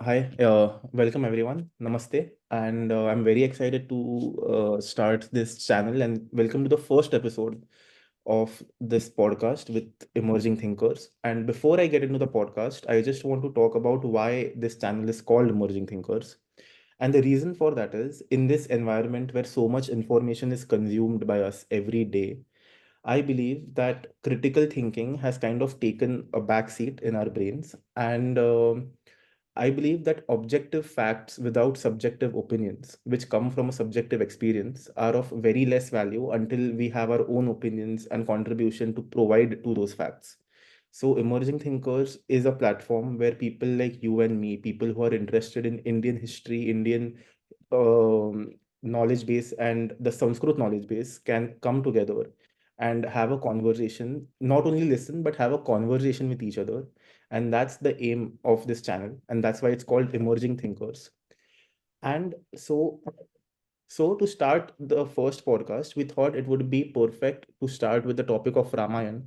Hi, welcome everyone. Namaste. And I'm very excited to start this channel and welcome to the first episode of this podcast with emerging thinkers. And before I get into the podcast, I just want to talk about why this channel is called Emerging Thinkers. And the reason for that is in this environment where so much information is consumed by us every day, I believe that critical thinking has kind of taken a backseat in our brains. And I believe that objective facts without subjective opinions, which come from a subjective experience, are of very less value until we have our own opinions and contribution to provide to those facts. So, Emerging Thinkers is a platform where people like you and me, people who are interested in Indian history, Indian um, knowledge base, and the Sanskrit knowledge base, can come together and have a conversation, not only listen, but have a conversation with each other. And that's the aim of this channel. And that's why it's called Emerging Thinkers. And so to start the first podcast, we thought it would be perfect to start with the topic of Ramayan,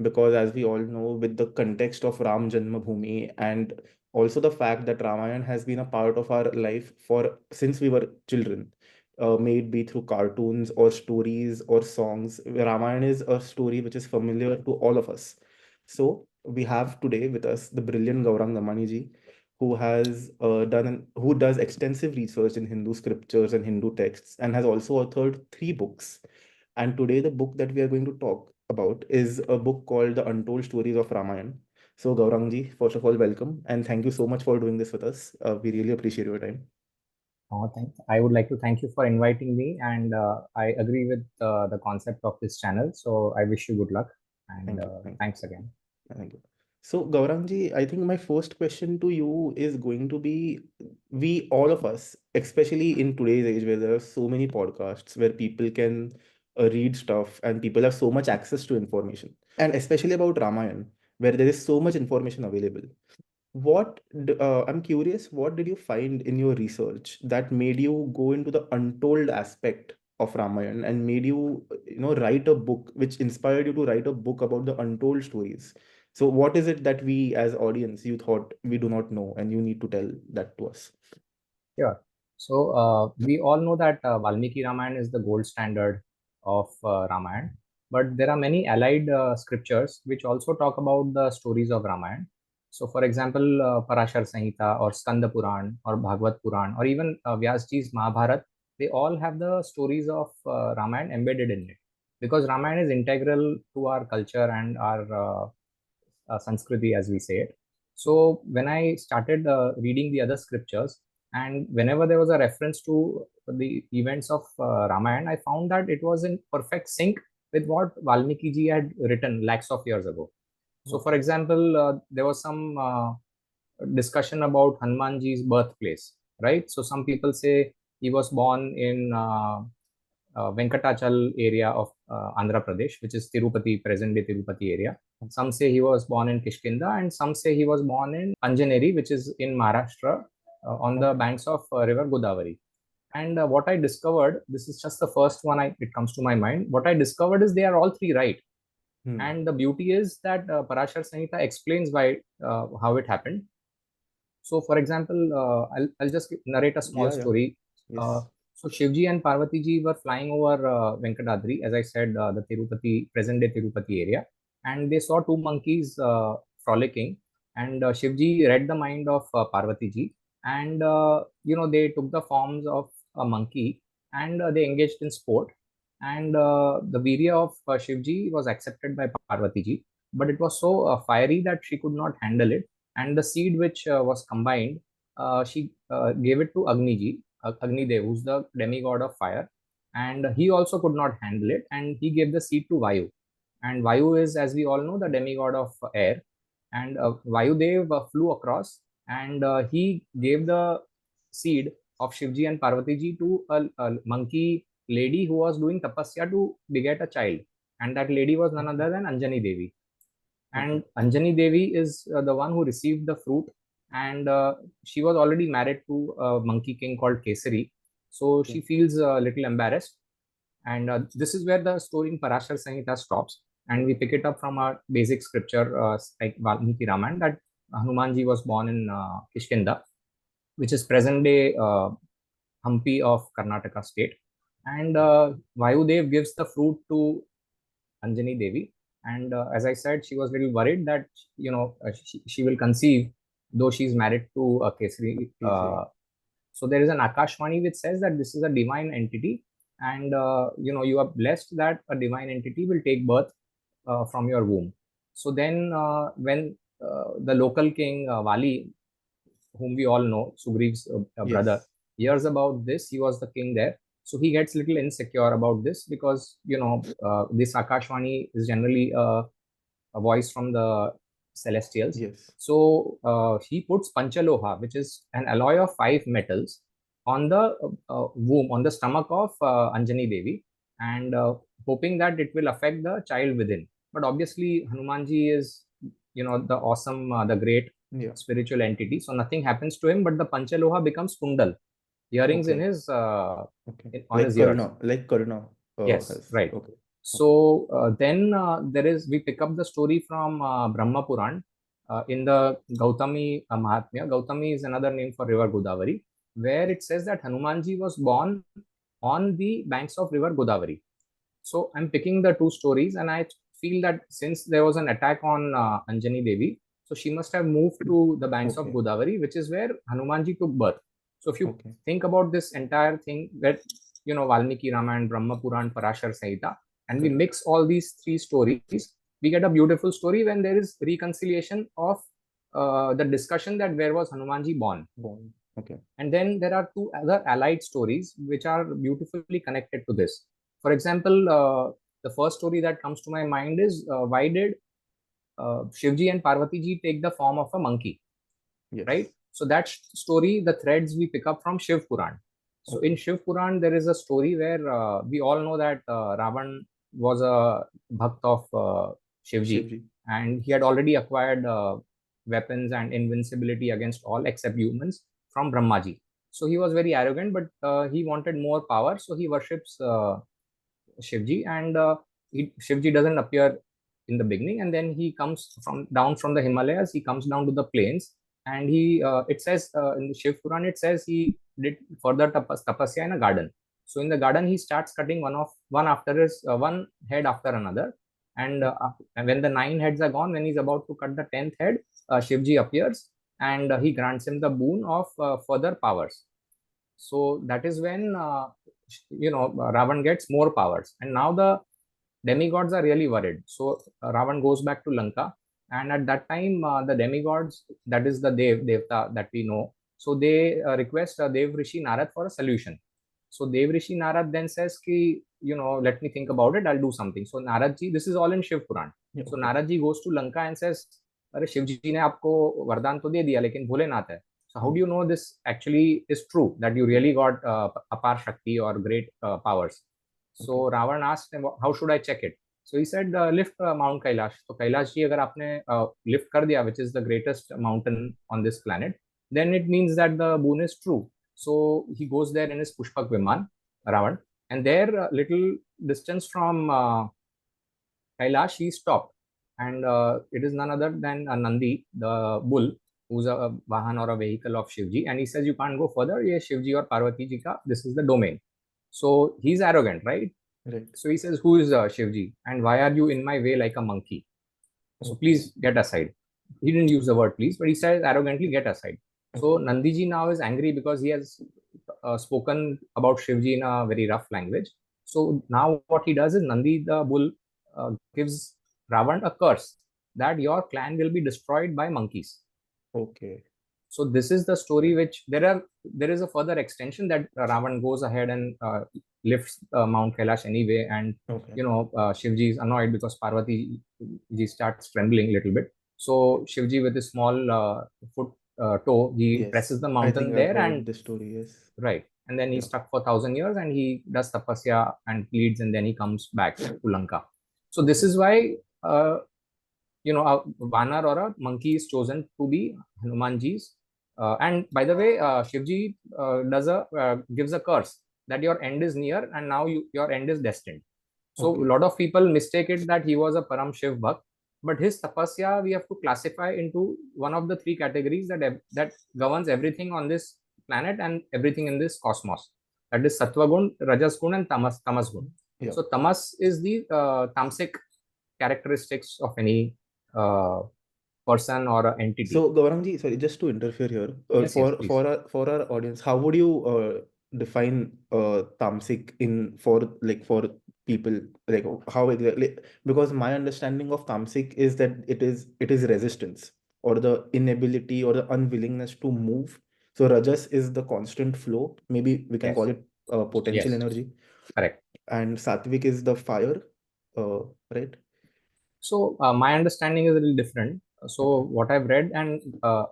because as we all know, with the context of Ram Janmabhoomi and also the fact that Ramayan has been a part of our life for since we were children, may it be through cartoons or stories or songs. Ramayan is a story which is familiar to all of us. So we have today with us the brilliant Gaurang Ji, who has who does extensive research in Hindu scriptures and Hindu texts and has also authored three books. And today, the book that we are going to talk about is a book called The Untold Stories of Ramayan. So, Gaurang Ji, first of all, welcome and thank you so much for doing this with us. We really appreciate your time. I would like to thank you for inviting me, and I agree with the concept of this channel. So I wish you good luck, and Thank you. Thank you. thanks again. Thank you. So, Gaurangji, I think my first question to you is going to be we, all of us, especially in today's age where there are so many podcasts where people can read stuff and people have so much access to information, and especially about Ramayan, where there is so much information available. I'm curious, what did you find in your research that made you go into the untold aspect of Ramayan and made you, write a book which inspired you to write a book about the untold stories? So what is it that we as audience you thought we do not know and you need to tell that to us? Sure. So we all know that Valmiki Ramayana is the gold standard of Ramayana, but there are many allied scriptures which also talk about the stories of Ramayana. So, for example, Parashar Samhita or Skanda Puran or Bhagavad Puran or even Vyasji's Mahabharat, they all have the stories of Ramayana embedded in it, because Ramayana is integral to our culture and our Sanskriti, as we say it. So when I started reading the other scriptures, and whenever there was a reference to the events of Ramayana, I found that it was in perfect sync with what Valmiki ji had written lakhs of years ago. So, for example, there was some discussion about Hanumanji's birthplace, right? So, some people say he was born in Venkatachal area of Andhra Pradesh, which is Tirupati, present day Tirupati area. Some say he was born in Kishkinda, and some say he was born in Anjaneri, which is in Maharashtra, on the banks of river Godavari. And what I discovered, this is just the first one it comes to my mind. What I discovered is they are all three right. Hmm. And the beauty is that Parashar Samhita explains why how it happened. So, for example, I'll just narrate a small Yeah, yeah. story. Uh, Yes. so, Shivji and Parvati ji were flying over Venkatadri, as I said, the Tirupati, present day Tirupati area, and they saw two monkeys frolicking. And Shivji read the mind of Parvati ji, and they took the forms of a monkey and they engaged in sport. And the virya of Shivji was accepted by Parvati ji, but it was so fiery that she could not handle it, and the seed which was combined, she gave it to Agni Agni Dev, who's the demigod of fire, and he also could not handle it, and he gave the seed to Vayu, and Vayu is, as we all know, the demigod of air, and Vayu Dev flew across, and he gave the seed of Shivji and Parvati ji to a monkey lady who was doing tapasya to beget a child, and that lady was none other than Anjani Devi. Okay. And Anjani Devi is the one who received the fruit, and she was already married to a monkey king called Kesari, so Okay. she feels a little embarrassed. And this is where the story in Parashar Samhita stops, and we pick it up from a basic scripture like Valmiki Ramayana, that Hanumanji was born in Kishkinda. which is present day Hampi of Karnataka state. And Vayudev gives the fruit to Anjani Devi. And as I said, she was little worried that she will conceive, though she's married to Kesari. Easy. So there is an Akashvani which says that this is a divine entity, and you are blessed that a divine entity will take birth from your womb. So then, when the local king Vali, whom we all know, Sugriv's brother, Yes. hears about this, he was the king there. So he gets little insecure about this because this Akashvani is generally a voice from the celestials. Yes. So he puts Panchaloha, which is an alloy of 5 metals, on the womb, on the stomach of Anjani Devi, and hoping that it will affect the child within. But obviously, Hanumanji is, the awesome, the great Yeah. spiritual entity. So nothing happens to him, but the Panchaloha becomes kundal, earrings in Okay. his Okay. on Like his ears. Karuna. Like Karuna Yes, has. right. Okay. Okay. So then we pick up the story from Brahma Puran in the Gautami Mahatmya. Gautami is another name for river Godavari, where it says that Hanumanji was born on the banks of river Godavari. So I'm picking the two stories, and I feel that since there was an attack on Anjani Devi, so she must have moved to the banks of Okay. Godavari, which is where Hanumanji took birth. So if you Okay. think about this entire thing, that Valmiki Ramayana, Brahma Puran, Parashar Sahita, and we Correct. mix all these three stories, we get a beautiful story when there is reconciliation of the discussion that where was Hanumanji born. Born. Okay. And then there are two other allied stories which are beautifully connected to this. For example, the first story that comes to my mind is why did Shivji and Parvati ji take the form of a monkey, right? Yes. So that story, the threads we pick up from Shiv Puran. So in Okay. Shiv Puran, there is a story where we all know that Ravan was a bhakt of Shivji, Shivji. and he had already acquired weapons and invincibility against all except humans from Brahmaji. So he was very arrogant, but he wanted more power, so he worships Shivji, and Shivji doesn't appear in the beginning, and then he comes from down from the Himalayas. He comes down to the plains, and he it says in the Shiv Puran, it says he did further tapasya in a garden. So in the garden, he starts cutting one after his one head after another, and when the 9 heads are gone, when he's about to cut the 10th head, Shivji appears, and he grants him the boon of further powers. So that is when Ravan gets more powers, and now the demigods are really worried. So Ravan goes back to Lanka, and at that time, the demigods, that is the Devta that we know, so they request Dev Rishi Narad for a solution. So Dev Rishi Narad then says, "Ki let me think about it. I'll do something." So Narad ji, this is all in Shiv Puran. Yeah. So Okay. Narad ji goes to Lanka and says, "अरे शिव जी ने आपको वरदान तो दे दिया, लेकिन भोलेनाथ है. So how do you know this actually is true, that you really got apar Shakti or great powers?" So Okay. Ravan asked him, "How should I check it?" So he said, "Lift Mount Kailash." So Kailash ji, अगर आपने lift कर दिया, which is the greatest mountain on this planet, then it means that the boon is true. So he goes there in his Pushpak Viman, Ravan, and there, little distance from Kailash, he stopped. And it is none other than Nandi, the bull, who's a Vahan or a vehicle of Shivji. And he says, "You can't go further. Ye Shivji or Parvati ji ka, this is the domain." So he's arrogant, right? Right. So he says, "Who is Shivji? And why are you in my way like a monkey? So Okay. please get aside." He didn't use the word please, but he says arrogantly, "Get aside." So Okay. Nandiji now is angry because he has spoken about Shivji in a very rough language. So now what he does is, Nandi the bull gives Ravan a curse that your clan will be destroyed by monkeys. Okay. So this is the story which there is a further extension that Ravan goes ahead and lifts Mount Kailash anyway, and Okay. Shivji is annoyed because Parvati ji starts trembling a little bit. So Shivji with his small foot toe, he Yes. presses the I think mountain I've there, and heard this story. Yes. right, and then he's Yeah. stuck for 1,000 years, and he does tapasya and pleads, and then he comes back to Lanka. So this Okay. is why a Vanar or a monkey is chosen to be Hanumanji's. And by the way, Shivji gives a curse that your end is near, and now your end is destined. So a Okay. lot of people mistake it that he was a Param Shiv Bhakt, but his tapasya we have to classify into one of the three categories that governs everything on this planet and everything in this cosmos. That is Sattva Gun, Rajas Gun, and Tamas Gun. Yeah. So tamas is the tamasic characteristics of any person or entity. So, Gaurang Ji, sorry, just to interfere here, Yes, yes, please. for our audience, how would you define tamasic for people, like how exactly? Because my understanding of tamasic is that it is resistance or the inability or the unwillingness to move. So Rajas is the constant flow. Maybe we can Yes, call it potential yes, energy, correct. and Satvik is the fire, right? So my understanding is a little different. So Okay. what I've read and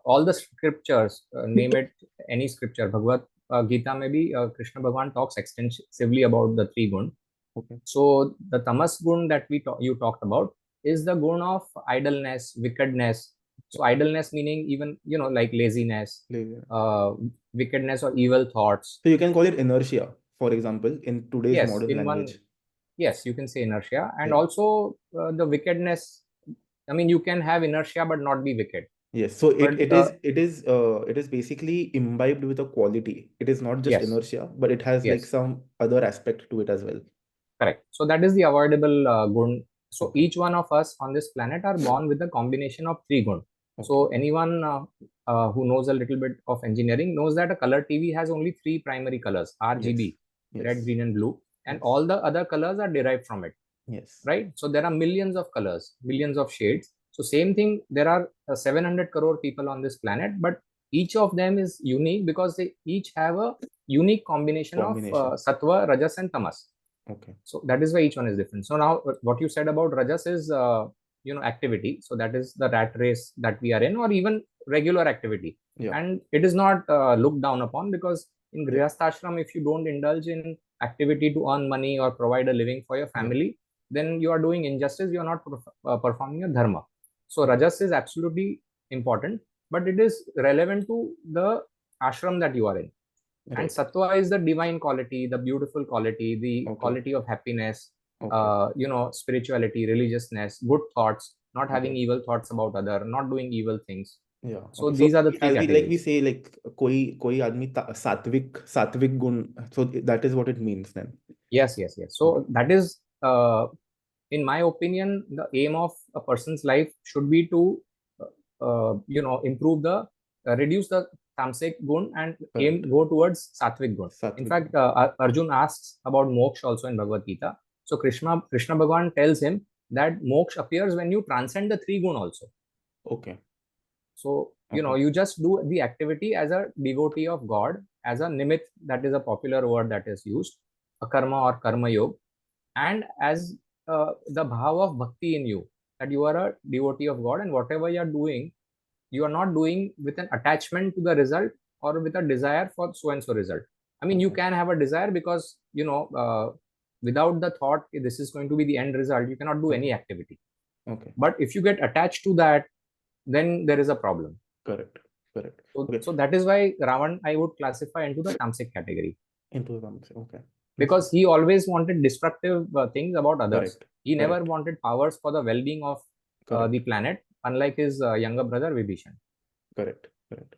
all the scriptures, name it any scripture, Bhagavad Gita maybe, Krishna Bhagavan talks extensively about the three gun. Okay. So the tamas gun that you talked about is the gun of idleness, wickedness. So idleness meaning even like laziness, Lazy. uh, wickedness or evil thoughts. So you can call it inertia, for example, in today's Yes, modern in one, language. yes, you can say inertia, and Yeah. also the wickedness. I mean, you can have inertia but not be wicked. Yes. So But it is basically imbibed with a quality. It is not just yes, inertia, but it has like yes, some other aspect to it as well. correct. So that is the avoidable gun. So Okay. each one of us on this planet are born with a combination of three gun. Okay. So anyone who knows a little bit of engineering knows that a color TV has only three primary colors: Yes. RGB, red, Yes. green, and blue, and Yes. all the other colors are derived from it. Yes. Right? So there are millions of colors, millions of shades. So same thing, there are 700 crore people on this planet, but each of them is unique because they each have a unique combination of Combination. sattva, rajas, and tamas. Okay. So that is why each one is different. So now what you said about rajas is activity. So that is the rat race that we are in, or even regular activity. Yeah. And it is not looked down upon, because in Yeah. grihastashram, if you don't indulge in activity to earn money or provide a living for your Yeah. family, then you are doing injustice. You are not performing a dharma. So rajas is absolutely important, but it is relevant to the ashram that you are in. And Right. sattva is the divine quality, the beautiful quality, the Okay. quality of happiness, Okay. spirituality, religiousness, good thoughts, not having Okay. evil thoughts about other, not doing evil things. Yeah. So Okay. So these are the three as we categories. say, like koi aadmi satvik gun. So that is what it means then. Yes, yes, yes. Okay. So that is, in my opinion, the aim of a person's life should be to, improve reduce the tamasic gun and Correct. go towards sattvic gun. In Satvik fact, gun. Arjun asks about moksha also in Bhagavad Gita. So Krishna Bhagavan tells him that moksha appears when you transcend the three gun also. Okay. So, Okay. you just do the activity as a devotee of God, as a nimit, that is a popular word that is used, a karma or karma yoga, and as the bhava of bhakti in you, that you are a devotee of God, and whatever you are doing, you are not doing with an attachment to the result or with a desire for so and so result. I mean, you Okay. can have a desire because, without the thought this is going to be the end result, you cannot do any Okay. activity. Okay. But if you get attached to that, then there is a problem. Correct. Correct. So, Okay. so that is why Ravan I would classify into the tamasic category, Into the conversation. Okay. Makes because sense. he always wanted destructive things about others. Correct. He never Correct. wanted powers for the well-being of the Correct. planet, unlike his younger brother Vibhishan. Correct. Correct.